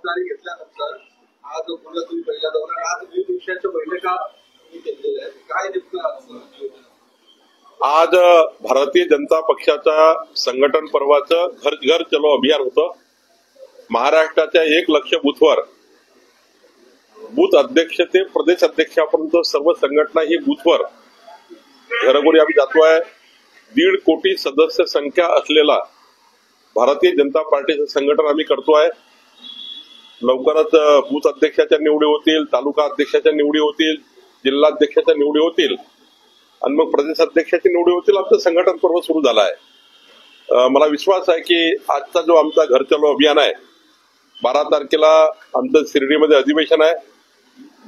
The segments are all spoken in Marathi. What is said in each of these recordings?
जबाबदारी घेतल्यानंतर आज पुन्हा तुम्ही पहिल्या दौऱ्यात आज विविध विषयाच्या बैठका घेतलेल्या आहेत, काय नेमकं आज भारतीय जनता पक्षाच्या संघटन पर्वाचं घर घर चलो अभियान होतं. महाराष्ट्राच्या 1 लाख बूथवर बूथ अध्यक्ष ते प्रदेश अध्यक्षापर्यंत सर्व संघटना ही बूथवर घरोघरी आम्ही जातोय. 1.5 कोटी सदस्य संख्या असलेला भारतीय जनता पार्टीचं संघटन आम्ही करतोय. लवकरच बूथ अध्यक्षाच्या निवडी होतील, तालुका अध्यक्षाच्या निवडी होतील, जिल्हाध्यक्षाच्या निवडी होतील आणि मग प्रदेश अध्यक्षाची निवडी होतील. आमचं संघटन पर्व सुरू झालं आहे. मला विश्वास आहे की आजचा जो आमचा घर चलो अभियान आहे, 12 तारखेला आमचं शिर्डीमध्ये अधिवेशन आहे.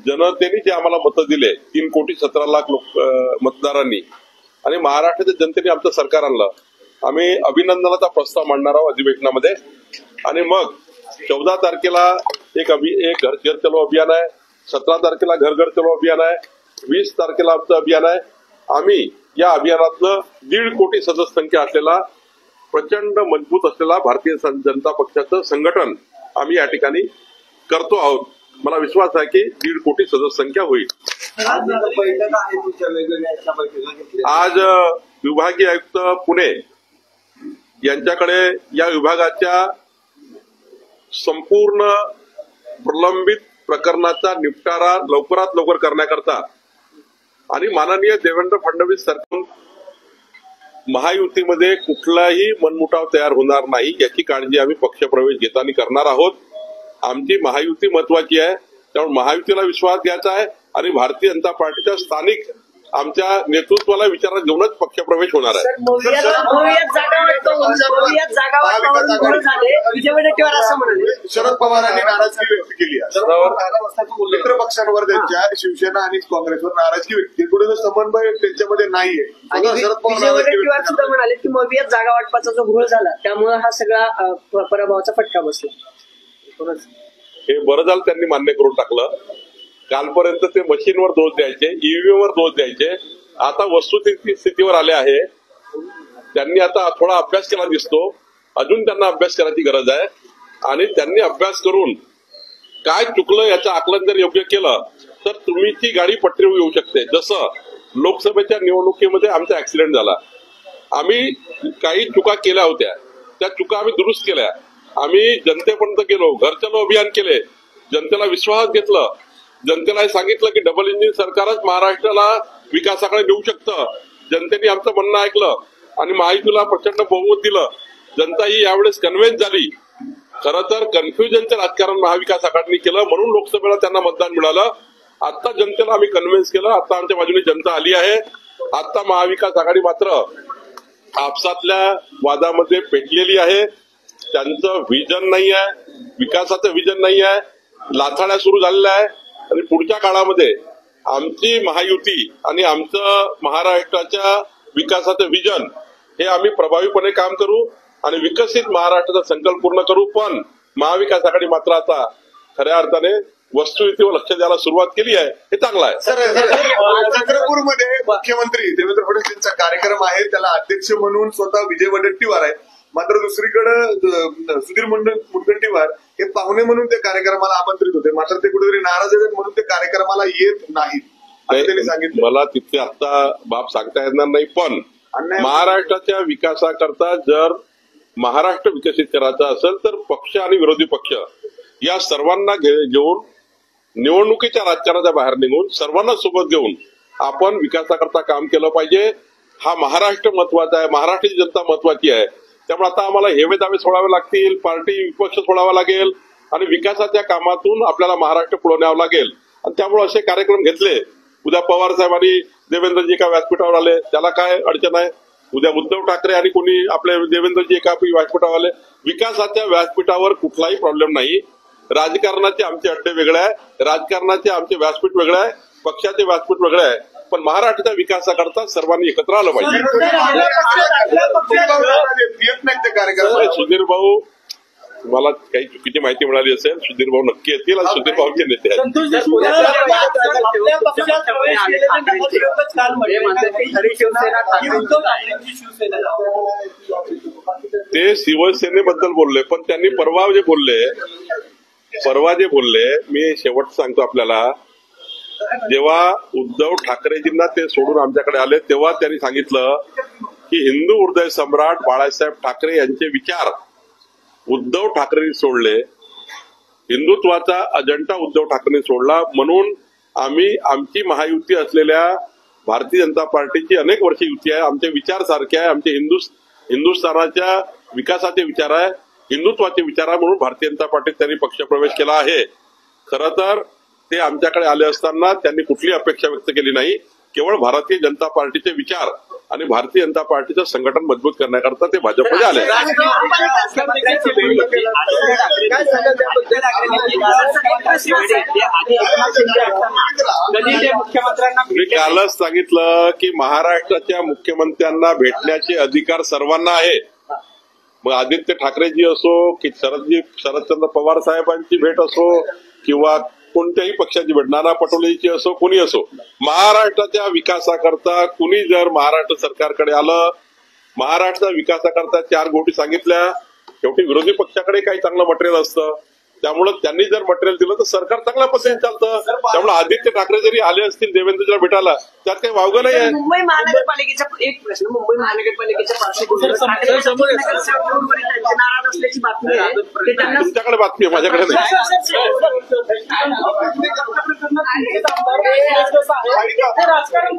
जनतेने जे आम्हाला मतं दिले 3,17,00,000 मतदारांनी आणि महाराष्ट्राच्या जनतेने आमचं सरकार आणलं. आम्ही अभिनंदनाचा प्रस्ताव मांडणार आहोत अधिवेशनामध्ये आणि मग 14 तारखेला एक घर घर चलो अभियान आहे. 17 तारखेला घर घर चलो अभियान आहे. 20 तारखेला आमचं अभियान आहे. आम्ही या अभियानातलं 1.5 कोटी सदस्य संख्या असलेला प्रचंड मजबूत असलेला भारतीय जनता पक्षाचं संघटन आम्ही या ठिकाणी करतो आहोत. मला विश्वास आहे की 1.5 कोटी सदस्य संख्या होईल. आज विभागीय आयुक्त पुणे यांच्याकडे या विभागाच्या संपूर्ण प्रलंबित प्रकरणाचा निपटारा लवकरात लवकर करण्याकरता आणि माननीय देवेंद्र फडणवीस सरकार महायुतीमध्ये कुठलाही मनमुटाव तयार होणार नाही याची काळजी आम्ही पक्षप्रवेश घेताना करणार आहोत. आमची महायुती महत्वाची आहे, त्यामुळे महायुतीला विश्वास द्यायचा आहे आणि भारतीय जनता पार्टीच्या स्थानिक आमच्या नेतृत्वाला विचारात घेऊनच पक्षप्रवेश होणार आहे. शरद पवारांनी नाराजगी व्यक्त केली आहे. मित्र पक्षांवर त्यांच्या शिवसेना आणि काँग्रेसवर नाराजगी व्यक्त केली. कुठे समन्वय त्यांच्यामध्ये नाहीये. शरद पवार सुद्धा म्हणाले की मवियात जागा वाटपाचा जो घोळ झाला त्यामुळे हा सगळा पराभवाचा फटका बसला. हे बरं झालं त्यांनी मान्य करून टाकलं. कालपर्यंत ते मशीनवर दोष द्यायचे, ईव्हीएम वर दोष द्यायचे. आता वस्तुस्थितीवर आले आहे. त्यांनी आता थोडा अभ्यास केला दिसतो. अजून त्यांना अभ्यास करायची गरज आहे आणि त्यांनी अभ्यास करून काय चुकलं याचं आकलन जर योग्य केलं तर तुम्हीची गाडी पटरीवर येऊ शकते. जसं लोकसभेच्या निवडणुकीमध्ये आमचा ऍक्सिडेंट झाला. आम्ही काही चुका केल्या होत्या, त्या चुका आम्ही दुरुस्त केल्या. आम्ही जनतेपर्यंत गेलो, घर चलो अभियान केले, जनतेला विश्वासात घेतलं, जनतेला हे सांगितलं की डबल इंजिन सरकारच महाराष्ट्राला विकासाकडे नेऊ शकतं. जनतेने आमचं म्हणणं ऐकलं आणि महायुतीला प्रचंड बहुमत दिलं. जनता ही यावेळेस कन्व्हिन्स झाली. खरं तर कन्फ्युजनचं राजकारण महाविकास आघाडीने केलं म्हणून लोकसभेला त्यांना मतदान मिळालं. आता जनतेला आम्ही कन्व्हिन्स केलं. आता आमच्या बाजूने जनता आली आहे. आता महाविकास आघाडी मात्र आपसातल्या वादामध्ये पेटलेली आहे. त्यांचं व्हिजन नाही आहे, विकासाचं व्हिजन नाही आहे, लाथाड्या सुरू झालेल्या आहे आणि पुढच्या काळामध्ये आमची महायुती आणि आमचं महाराष्ट्राच्या विकासाचं व्हिजन हे आम्ही प्रभावीपणे काम करू आणि विकसित महाराष्ट्राचा संकल्प पूर्ण करू. पण महाविकास आघाडी मात्र आता खऱ्या अर्थाने वस्तुस्थितीवर लक्ष द्यायला सुरुवात केली आहे. हे चांगलं आहे. चंद्रपूरमध्ये मुख्यमंत्री देवेंद्र फडणवीस यांचा कार्यक्रम आहे. त्याला अध्यक्ष म्हणून स्वतः विजय वडेट्टीवार आहे. मात्र दुसरीकडे सुधीर मुनगंटीवार हे पाहुणे म्हणून त्या कार्यक्रमाला आमंत्रित होते. मात्र ते कुठेतरी नाराज आहेत म्हणून ते कार्यक्रमाला येत नाहीत असं त्यांनी सांगितलं. मला तिथे आता बाब सांगता येणार नाही. पण महाराष्ट्राच्या विकासाकरता जर महाराष्ट्र विकसित करायचा असेल तर पक्ष आणि विरोधी पक्ष या सर्वांना घेऊन निवडणुकीच्या राजकारणाच्या बाहेर निघून सर्वांना सोबत घेऊन आपण विकासाकरता काम केलं पाहिजे. हा महाराष्ट्र महत्वाचा आहे, महाराष्ट्राची जनता महत्वाची आहे. त्यामुळे आता आम्हाला हेवे दावे सोडावे लागतील, पार्टी विपक्ष सोडावा लागेल आणि विकासाच्या कामातून आपल्याला महाराष्ट्र पुढे न्यावं लागेल. आणि त्यामुळे असे कार्यक्रम घेतले. उद्या पवार साहेबांनी देवेंद्रजी एका व्यासपीठावर आले, त्याला काय अडचण आहे? उद्या उद्धव ठाकरे आणि कोणी आपले देवेंद्रजी एका व्यासपीठावर आले. विकासाच्या व्यासपीठावर कुठलाही प्रॉब्लेम नाही. राजकारणाचे आमचे अड्डे वेगळे आहे, राजकारणाचे आमचे व्यासपीठ वेगळे आहे, पक्षाचे व्यासपीठ वेगळे आहे. पण महाराष्ट्राच्या विकासाकरता सर्वांनी एकत्र आलं पाहिजे. सुधीर भाऊ, मला काही चुकीची माहिती मिळाली असेल, सुधीर भाऊ नक्की येतील आणि सुधीर भाऊचे नेते आहेत. ते शिवसेनेबद्दल बोलले, पण त्यांनी परवा जे बोलले परवा जे बोलले, मी शेवट सांगतो आपल्याला, जेव्हा उद्धव ठाकरेजींना ते सोडून आमच्याकडे आले तेव्हा त्यांनी सांगितलं की हिंदू हृदय सम्राट बाळासाहेब ठाकरे यांचे विचार उद्धव ठाकरेंनी सोडले, हिंदुत्वाचा अजेंडा उद्धव ठाकरेंनी सोडला, म्हणून आम्ही आमची महायुती असलेल्या भारतीय जनता पार्टीची अनेक वर्ष युती आहे, आमचे विचार सारखे आहे, आमचे हिंदुस्थानाच्या विकासाचे विचार आहे, हिंदुत्वाचे विचार आहे, म्हणून भारतीय जनता पार्टीत त्यांनी पक्षप्रवेश केला आहे. खरं तर ते आमच्याकडे आले असताना त्यांनी कुठली अपेक्षा व्यक्त केली नाही, केवळ भारतीय जनता पार्टीचे विचार आणि भारतीय जनता पार्टीचं संघटन मजबूत करण्याकरता ते भाजपमध्ये आले. मी कालच सांगितलं की महाराष्ट्राच्या मुख्यमंत्र्यांना भेटण्याचे अधिकार सर्वांना आहे. मग आदित्य ठाकरेजी असो की शरदचंद्र पवार साहेबांची भेट असो किंवा कोणत्याही पक्षाची भेट, नाना पटोलेची असो, कोणी असो, महाराष्ट्राच्या विकासाकरता कुणी जर महाराष्ट्र सरकारकडे आलं, महाराष्ट्राच्या विकासाकरता 4 गोष्टी सांगितल्या, शेवटी विरोधी पक्षाकडे काही चांगलं मटेरियल असतं, त्यामुळे त्यांनी जर मटेरियल दिलं तर सरकार चांगल्या पद्धतीने चालतं. त्यामुळे आदित्य ठाकरे जरी आले असतील देवेंद्रजीला भेटायला, त्यात काही वावगं नाही आहे. मुंबई महानगरपालिकेचा एक प्रश्न, मुंबई महानगरपालिकेच्या पार्श्वभूमीवर नाराज असल्याची बातमी आहे, ते त्यांना तुमच्याकडे बातमी आहे, माझ्याकडे नाही. राजकारण